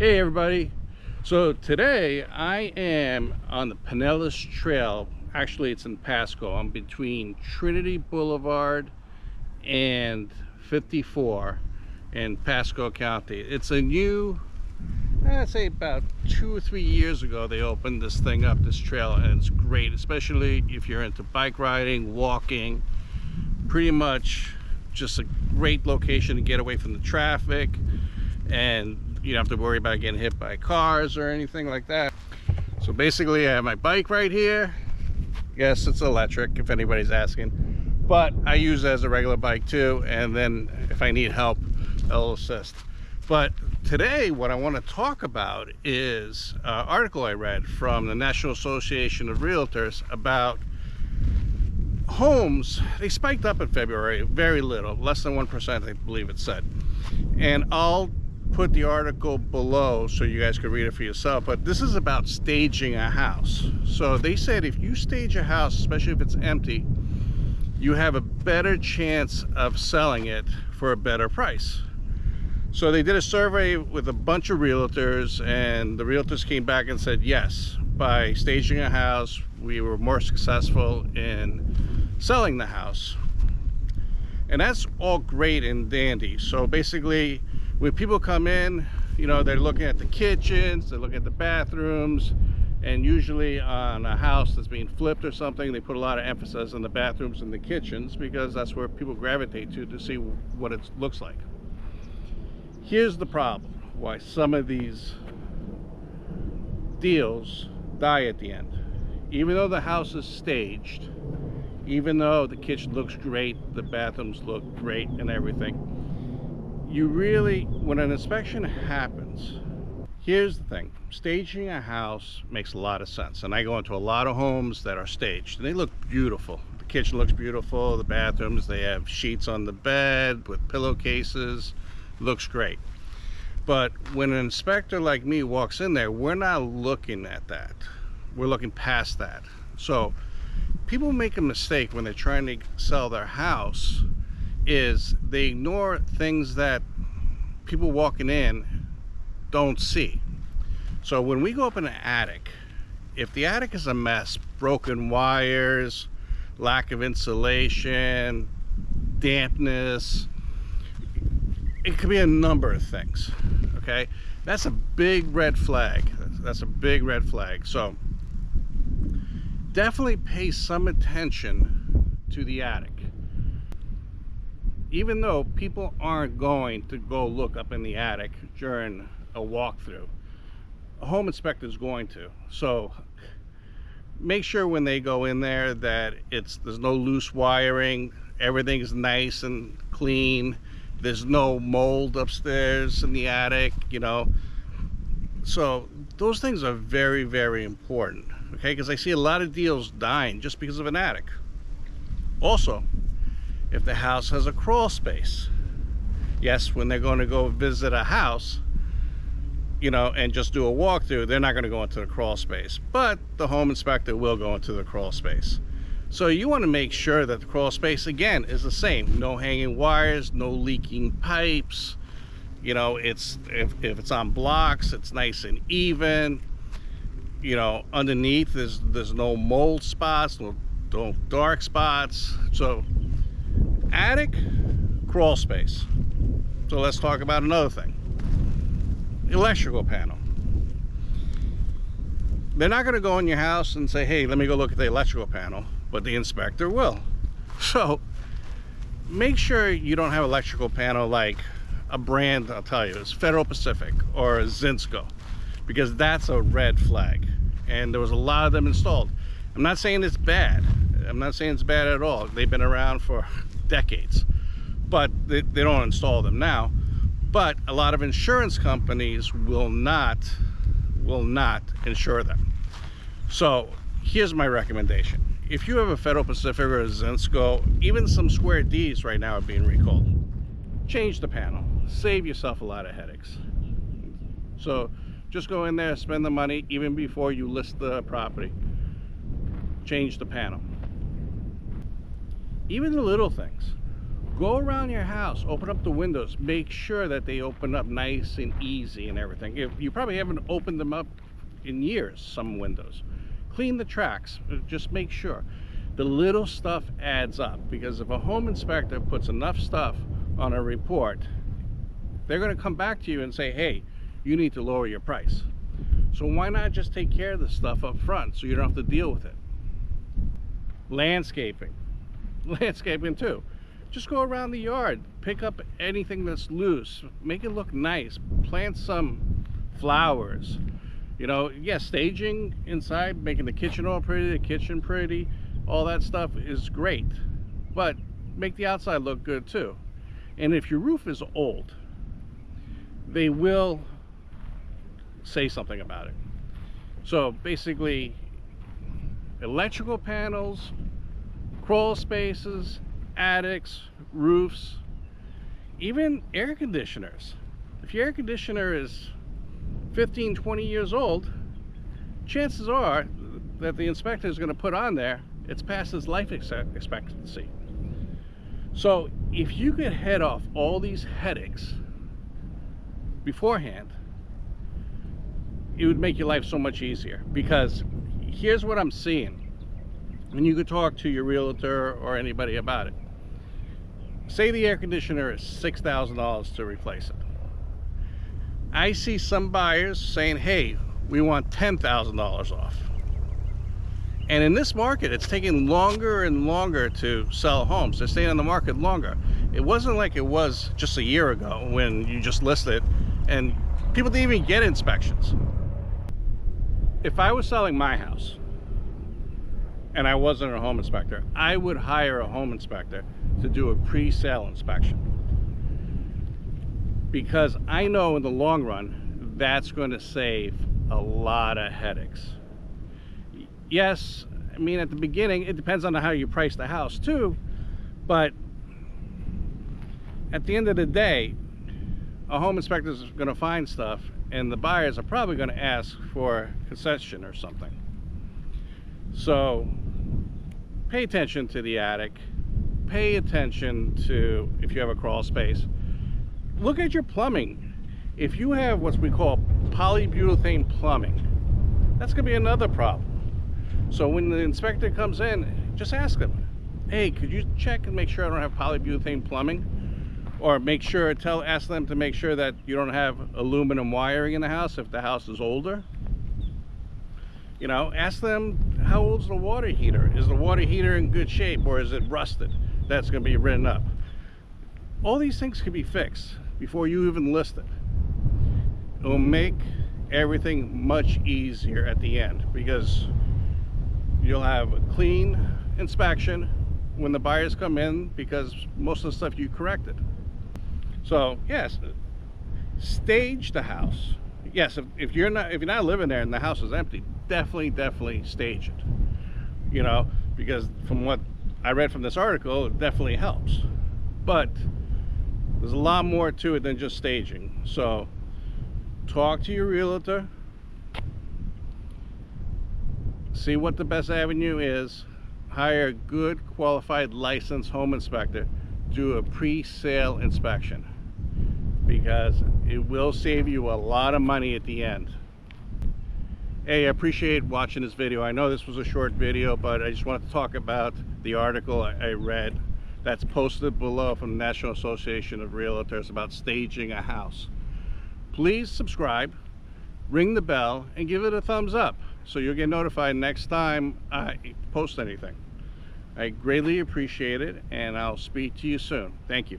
Hey everybody, so today I am on the Pinellas Trail. Actually it's in Pasco. I'm between Trinity Boulevard and 54 in Pasco County. It's a new, I'd say about 2 or 3 years ago they opened this thing up, this trail, and it's great, especially if you're into bike riding, walking. Pretty much just a great location to get away from the traffic, and you don't have to worry about getting hit by cars or anything like that. So basically I have my bike right here. Yes, it's electric if anybody's asking, but I use it as a regular bike too, and then if I need help I'll assist. But today what I want to talk about is an article I read from the National Association of Realtors about homes. They spiked up in February, very little, less than 1% I believe it said, and I'll put the article below so you guys can read it for yourself. But this is about staging a house. So they said if you stage a house, especially if it's empty, you have a better chance of selling it for a better price. So they did a survey with a bunch of realtors, and the realtors came back and said yes, by staging a house we were more successful in selling the house. And that's all great and dandy. So basically when people come in, you know, they're looking at the kitchens, they're looking at the bathrooms, and usually on a house that's being flipped or something, they put a lot of emphasis on the bathrooms and the kitchens because that's where people gravitate to see what it looks like. Here's the problem why some of these deals die at the end. Even though the house is staged, even though the kitchen looks great, the bathrooms look great and everything, you really, when an inspection happens, here's the thing, staging a house makes a lot of sense. And I go into a lot of homes that are staged and they look beautiful. The kitchen looks beautiful, the bathrooms, they have sheets on the bed with pillowcases, looks great. But when an inspector like me walks in there, we're not looking at that, we're looking past that. So people make a mistake when they're trying to sell their house, is they ignore things that people walking in don't see. So when we go up in an attic, if the attic is a mess, broken wires, lack of insulation, dampness, it could be a number of things, okay? That's a big red flag. That's a big red flag. So definitely pay some attention to the attic. Even though people aren't going to go look up in the attic during a walkthrough, a home inspector is going to. So make sure when they go in there that there's no loose wiring, everything is nice and clean, there's no mold upstairs in the attic, you know. So those things are very, very important, okay? Because I see a lot of deals dying just because of an attic. Also, if the house has a crawl space, yes, when they're going to go visit a house, you know, and just do a walkthrough, they're not going to go into the crawl space, but the home inspector will go into the crawl space. So you want to make sure that the crawl space, again, is the same. No hanging wires, no leaking pipes, you know, if it's on blocks, it's nice and even, you know, underneath there's no mold spots, no dark spots. So attic, crawl space. So let's talk about another thing. Electrical panel. They're not going to go in your house and say, hey, let me go look at the electrical panel, but the inspector will. So make sure you don't have electrical panel like a brand, I'll tell you, it's Federal Pacific or a Zinsco, because that's a red flag. And there was a lot of them installed. I'm not saying it's bad. I'm not saying it's bad at all. They've been around for decades, but they don't install them now. But a lot of insurance companies will not insure them. So here's my recommendation. If you have a Federal Pacific or a Zinsco, even some Square Ds right now are being recalled. Change the panel, save yourself a lot of headaches. So just go in there, spend the money even before you list the property. Change the panel. Even the little things. Go around your house, open up the windows, make sure that they open up nice and easy and everything. If you probably haven't opened them up in years, some windows. Clean the tracks, just make sure. The little stuff adds up, because if a home inspector puts enough stuff on a report, they're going to come back to you and say, hey, you need to lower your price. So why not just take care of the stuff up front so you don't have to deal with it? Landscaping too. Just go around the yard, pick up anything that's loose, make it look nice, plant some flowers. You know, yeah, staging inside, making the kitchen all pretty, the kitchen pretty, all that stuff is great, but make the outside look good too. And if your roof is old, they will say something about it. So basically, electrical panels, crawl spaces, attics, roofs, even air conditioners. If your air conditioner is 15, 20 years old, chances are that the inspector is going to put on there, it's past its life expectancy. So if you could head off all these headaches beforehand, it would make your life so much easier. Because here's what I'm seeing, and you could talk to your realtor or anybody about it. Say the air conditioner is $6,000 to replace it. I see some buyers saying, hey, we want $10,000 off. And in this market, it's taking longer and longer to sell homes. They're staying on the market longer. It wasn't like it was just a year ago when you just listed and people didn't even get inspections. If I was selling my house and I wasn't a home inspector, I would hire a home inspector to do a pre-sale inspection, because I know in the long run that's going to save a lot of headaches. Yes, I mean, at the beginning it depends on how you price the house too, but at the end of the day, a home inspector is going to find stuff and the buyers are probably going to ask for concession or something. So pay attention to the attic, pay attention to if you have a crawl space. Look at your plumbing. If you have what we call polyurethane plumbing, that's going to be another problem. So when the inspector comes in, just ask them, hey, could you check and make sure I don't have polyurethane plumbing? Or make sure, ask them to make sure that you don't have aluminum wiring in the house if the house is older. You know, ask them, how old's the water heater? Is the water heater in good shape, or is it rusted? That's going to be written up. All these things can be fixed before you even list it. It will make everything much easier at the end, because you'll have a clean inspection when the buyers come in, because most of the stuff you corrected. So yes, stage the house. Yes, if you're not living there and the house is empty, definitely stage it. You know, because from what I read from this article, it definitely helps. But there's a lot more to it than just staging. So talk to your realtor, see what the best avenue is, hire a good qualified licensed home inspector, do a pre-sale inspection, because it will save you a lot of money at the end. Hey, I appreciate watching this video. I know this was a short video, but I just wanted to talk about the article I read that's posted below from the National Association of Realtors about staging a house. Please subscribe, ring the bell, and give it a thumbs up so you'll get notified next time I post anything. I greatly appreciate it, and I'll speak to you soon. Thank you.